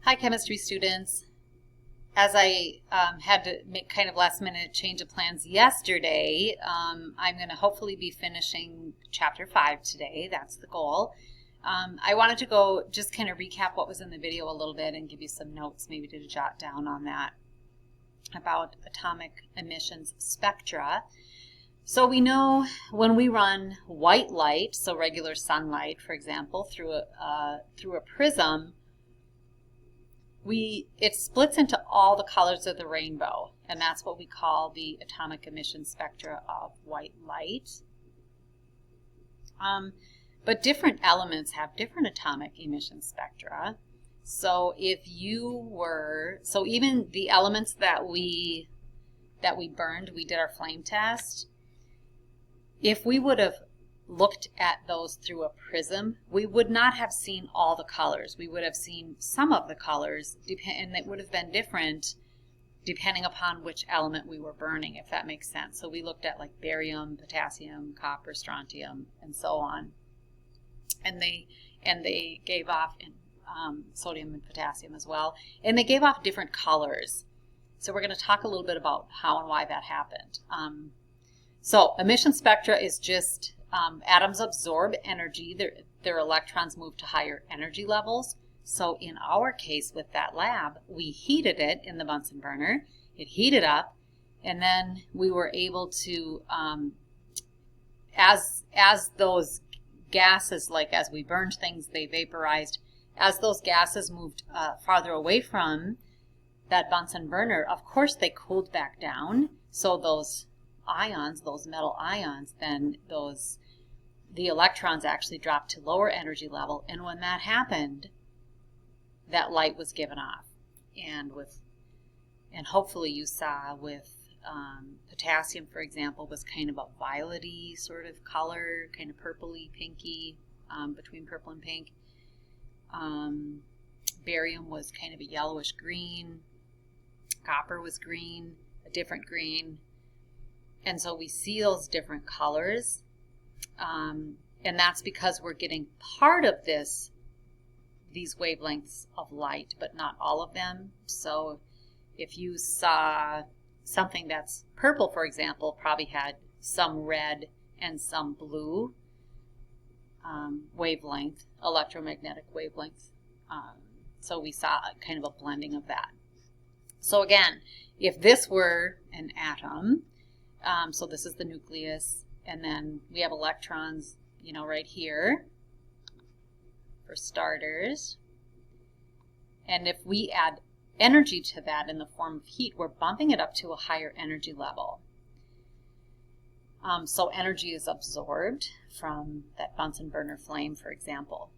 Hi, chemistry students. As I had to make kind of last minute change of plans yesterday, I'm going to hopefully be finishing chapter 5 today. That's the goal. I wanted to go just kind of recap what was in the video a little bit and give you some notes maybe to jot down on that about atomic emissions spectra. So we know when we run white light, so regular sunlight, for example, through a prism, it splits into all the colors of the rainbow, and that's what we call the atomic emission spectra of white light. But different elements have different atomic emission spectra. So even the elements that we burned, we did our flame test. If we would have looked at those through a prism, we would not have seen all the colors. We would have seen some of the colors, and it would have been different depending upon which element we were burning, if that makes sense. So we looked at like barium, potassium, copper, strontium, and so on. And they gave off sodium and potassium as well, and they gave off different colors. So we're going to talk a little bit about how and why that happened. So emission spectra is just atoms absorb energy. Their electrons move to higher energy levels. So in our case with that lab, we heated it in the Bunsen burner. It heated up, and then we were able to, as those gases, like as we burned things, they vaporized. As those gases moved farther away from that Bunsen burner, of course they cooled back down. So those ions, those metal ions, then the electrons actually dropped to lower energy level, and when that happened, that light was given off. And hopefully you saw with potassium, for example, was kind of a violet-y sort of color, kind of purpley, pinky, between purple and pink. Barium was kind of a yellowish green. Copper was green, a different green. And so we see those different colors, and that's because we're getting part of these wavelengths of light, but not all of them. So if you saw something that's purple, for example, probably had some red and some blue wavelength, electromagnetic wavelength. So we saw kind of a blending of that. So again, if this were an atom, so this is the nucleus, and then we have electrons, right here for starters. And if we add energy to that in the form of heat, we're bumping it up to a higher energy level. So energy is absorbed from that Bunsen burner flame, for example.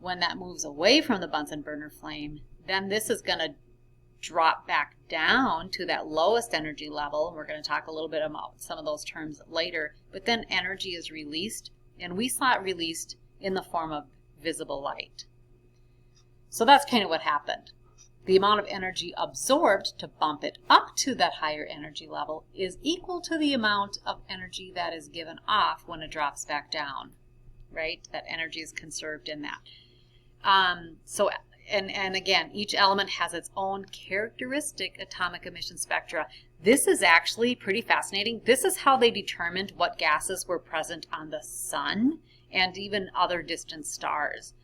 When that moves away from the Bunsen burner flame, then this is going to drop back down to that lowest energy level. We're going to talk a little bit about some of those terms later, but then energy is released, and we saw it released in the form of visible light. So that's kind of what happened. The amount of energy absorbed to bump it up to that higher energy level is equal to the amount of energy that is given off when it drops back down, right? That energy is conserved in that. And again, each element has its own characteristic atomic emission spectra. This is actually pretty fascinating. This is how they determined what gases were present on the sun and even other distant stars.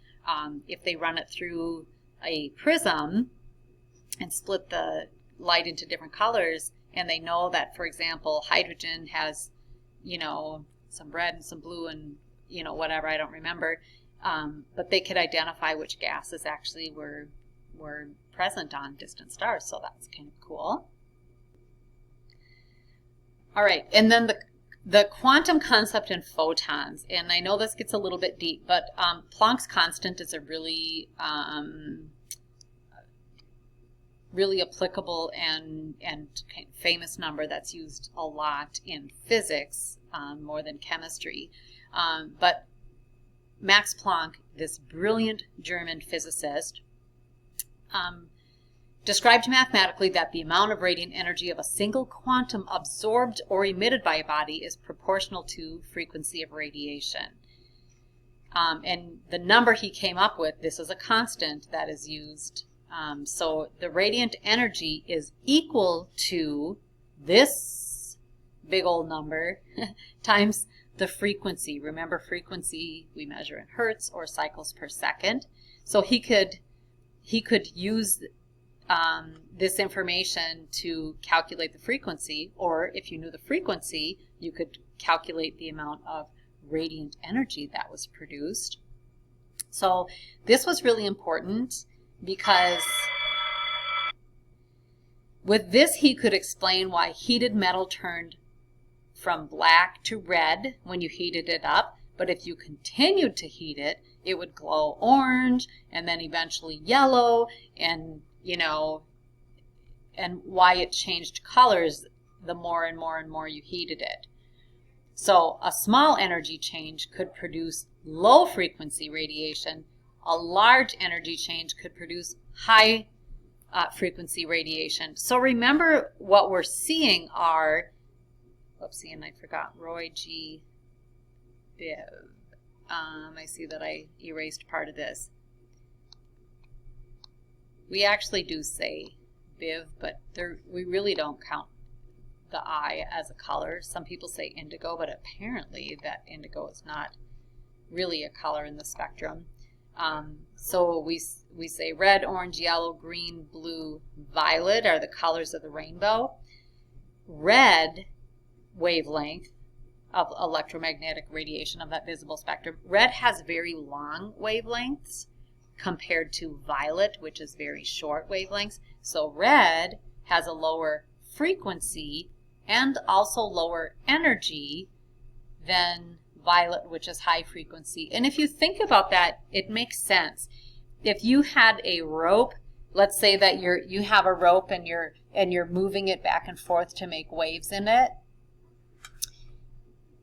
If they run it through a prism and split the light into different colors, and they know that, for example, hydrogen has, some red and some blue and, whatever, I don't remember. But they could identify which gases actually were present on distant stars, so that's kind of cool. All right, and then the quantum concept and photons, and I know this gets a little bit deep, but Planck's constant is a really applicable and kind of famous number that's used a lot in physics more than chemistry, but Max Planck, this brilliant German physicist, described mathematically that the amount of radiant energy of a single quantum absorbed or emitted by a body is proportional to frequency of radiation. And the number he came up with, this is a constant that is used So the radiant energy is equal to this big old number times the frequency. Remember, frequency we measure in hertz or cycles per second. So he could use this information to calculate the frequency, or if you knew the frequency, you could calculate the amount of radiant energy that was produced. So this was really important because with this he could explain why heated metal turned from black to red when you heated it up, but if you continued to heat it, it would glow orange and then eventually yellow, and and why it changed colors the more and more and more you heated it. So a small energy change could produce low frequency radiation. A large energy change could produce high frequency radiation. So remember, what we're seeing are, whoopsie, and I forgot, Roy G. Biv. I see that I erased part of this. We actually do say Biv, but we really don't count the I as a color. Some people say indigo, but apparently that indigo is not really a color in the spectrum. So we say red, orange, yellow, green, blue, violet are the colors of the rainbow. Red wavelength of electromagnetic radiation of that visible spectrum. Red has very long wavelengths compared to violet, which is very short wavelengths. So red has a lower frequency and also lower energy than violet, which is high frequency. And if you think about that, it makes sense. If you had a rope, let's say that you have a rope and you're moving it back and forth to make waves in it.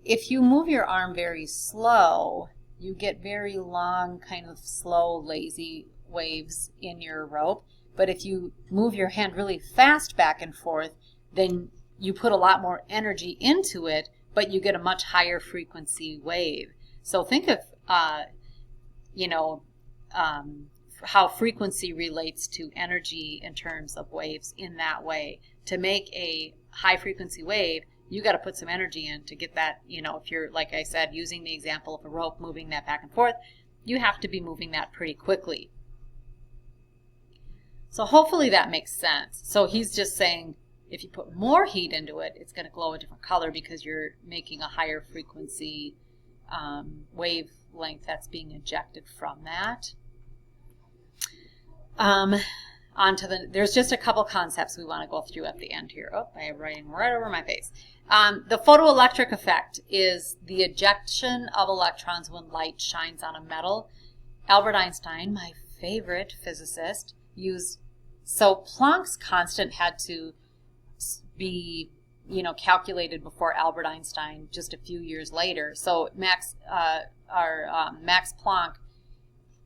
If you move your arm very slow, you get very long, kind of slow, lazy waves in your rope. But if you move your hand really fast back and forth, then you put a lot more energy into it, but you get a much higher frequency wave. So think of, how frequency relates to energy in terms of waves in that way. To make a high frequency wave, you got to put some energy in to get that, if you're, like I said, using the example of a rope, moving that back and forth, you have to be moving that pretty quickly. So hopefully that makes sense. So he's just saying, if you put more heat into it, it's going to glow a different color because you're making a higher frequency wavelength that's being ejected from that. There's just a couple concepts we want to go through at the end here. Oh, I am writing right over my face. The photoelectric effect is the ejection of electrons when light shines on a metal. Albert Einstein, my favorite physicist, so Planck's constant had to be, calculated before Albert Einstein just a few years later. So Max Planck,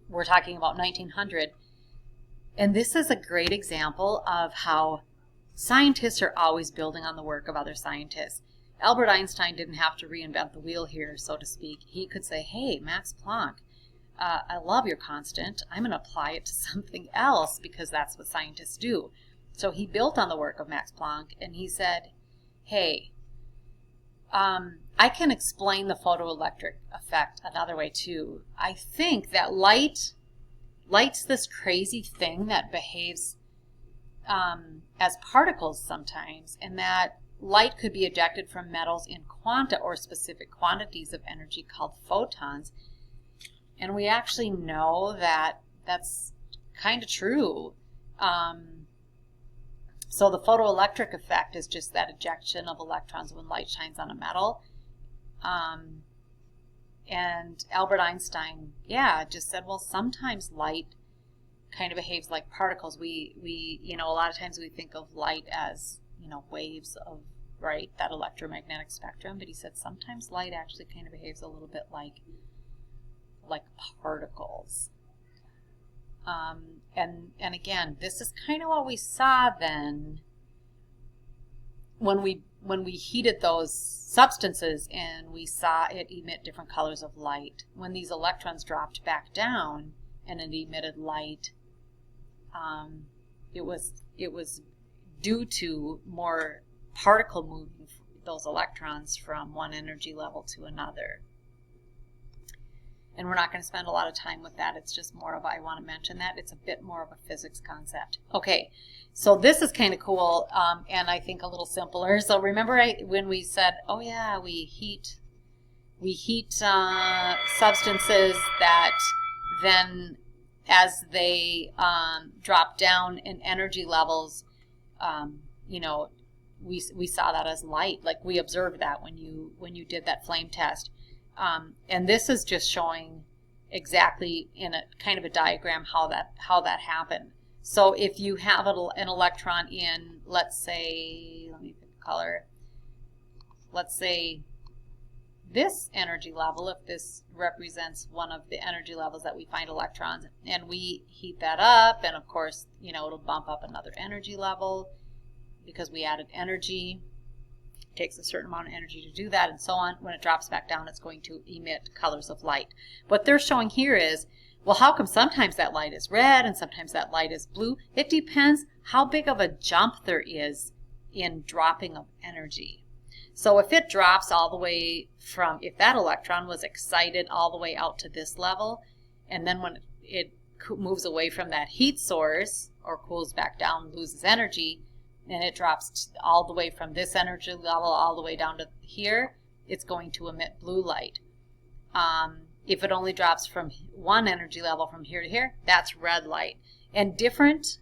we're talking about 1900. And this is a great example of how scientists are always building on the work of other scientists. Albert Einstein didn't have to reinvent the wheel here, so to speak. He could say, hey, Max Planck, I love your constant. I'm going to apply it to something else because that's what scientists do. So he built on the work of Max Planck, and he said, hey, I can explain the photoelectric effect another way too. I think that light's this crazy thing that behaves as particles sometimes, and that light could be ejected from metals in quanta or specific quantities of energy called photons. And we actually know that that's kind of true. So the photoelectric effect is just that ejection of electrons when light shines on a metal. And Albert Einstein, just said, well, sometimes light kind of behaves like particles. We a lot of times we think of light as, waves of, that electromagnetic spectrum. But he said sometimes light actually kind of behaves a little bit like particles. And again, this is kind of what we saw then when we heated those substances and we saw it emit different colors of light. When these electrons dropped back down and it emitted light, it was due to more particle moving those electrons from one energy level to another. And we're not going to spend a lot of time with that. It's just more of, I want to mention that. It's a bit more of a physics concept. Okay, so this is kind of cool, and I think a little simpler. So remember when we said, oh yeah, we heat substances that then, as they drop down in energy levels, you know, we saw that as light. Like we observed that when you did that flame test. And this is just showing exactly in a kind of a diagram how that happened. So if you have an electron in, let's say, let me pick a color. Let's say this energy level, if this represents one of the energy levels that we find electrons, and we heat that up, and of course, you know, it'll bump up another energy level because we added energy. It takes a certain amount of energy to do that, and so on. When it drops back down, it's going to emit colors of light. What they're showing here is, well, how come sometimes that light is red and sometimes that light is blue? It depends how big of a jump there is in dropping of energy. So if it drops all the way from, if that electron was excited all the way out to this level, and then when it moves away from that heat source or cools back down, loses energy, and it drops all the way from this energy level all the way down to here, it's going to emit blue light. If it only drops from one energy level from here to here, that's red light. And different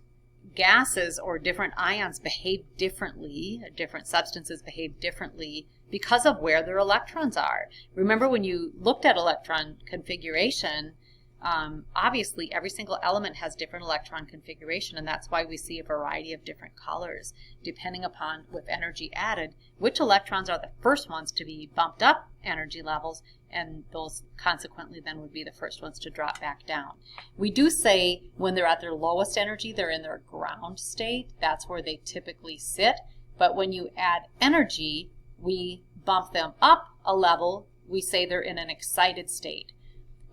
gases or different ions behave differently, different substances behave differently because of where their electrons are. Remember when you looked at electron configuration, obviously every single element has different electron configuration, and that's why we see a variety of different colors depending upon, with energy added, which electrons are the first ones to be bumped up energy levels, and those consequently then would be the first ones to drop back down. We do say when they're at their lowest energy, they're in their ground state. That's where they typically sit. But when you add energy, we bump them up a level. We say they're in an excited state.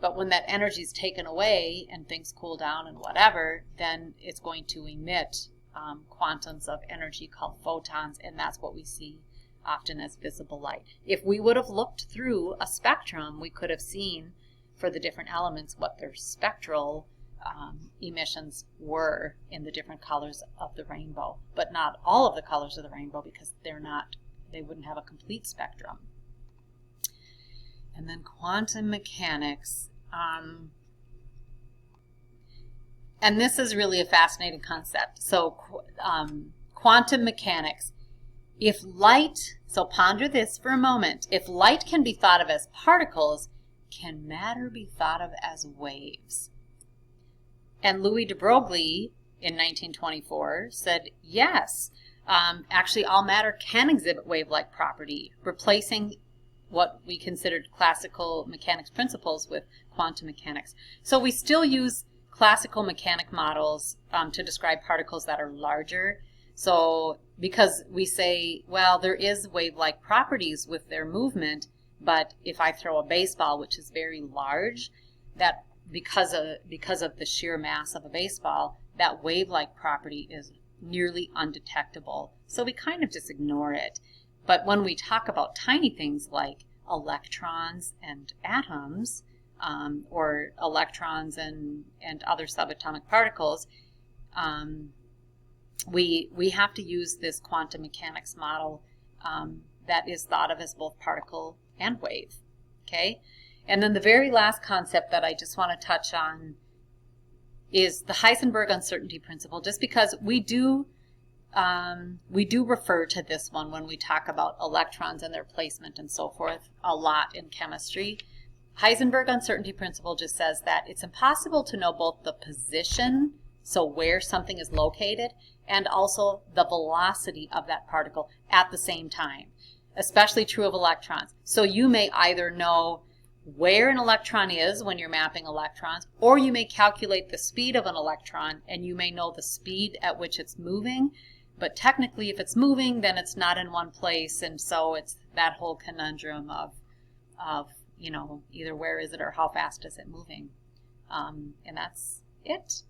But when that energy is taken away and things cool down and whatever, then it's going to emit quantums of energy called photons, and that's what we see often as visible light. If we would have looked through a spectrum, we could have seen for the different elements what their spectral emissions were in the different colors of the rainbow, but not all of the colors of the rainbow, because they wouldn't have a complete spectrum. And then quantum mechanics. And this is really a fascinating concept. So quantum mechanics. If light, so ponder this for a moment, if light can be thought of as particles, can matter be thought of as waves? And Louis de Broglie in 1924 said yes. Actually, all matter can exhibit wave-like property, replacing what we considered classical mechanics principles with quantum mechanics. So we still use classical mechanic models to describe particles that are larger. So because we say, well, there is wave-like properties with their movement, but if I throw a baseball, which is very large, that because of the sheer mass of a baseball, that wave-like property is nearly undetectable. So we kind of just ignore it. But when we talk about tiny things like electrons and atoms, or electrons and other subatomic particles, we have to use this quantum mechanics model that is thought of as both particle and wave. Okay? And then the very last concept that I just want to touch on is the Heisenberg uncertainty principle, just because we do refer to this one when we talk about electrons and their placement and so forth a lot in chemistry. Heisenberg uncertainty principle just says that it's impossible to know both the position, so where something is located, and also the velocity of that particle at the same time. Especially true of electrons. So you may either know where an electron is when you're mapping electrons, or you may calculate the speed of an electron and you may know the speed at which it's moving, but technically if it's moving then it's not in one place, and so it's that whole conundrum of you know, either where is it or how fast is it moving. And that's it.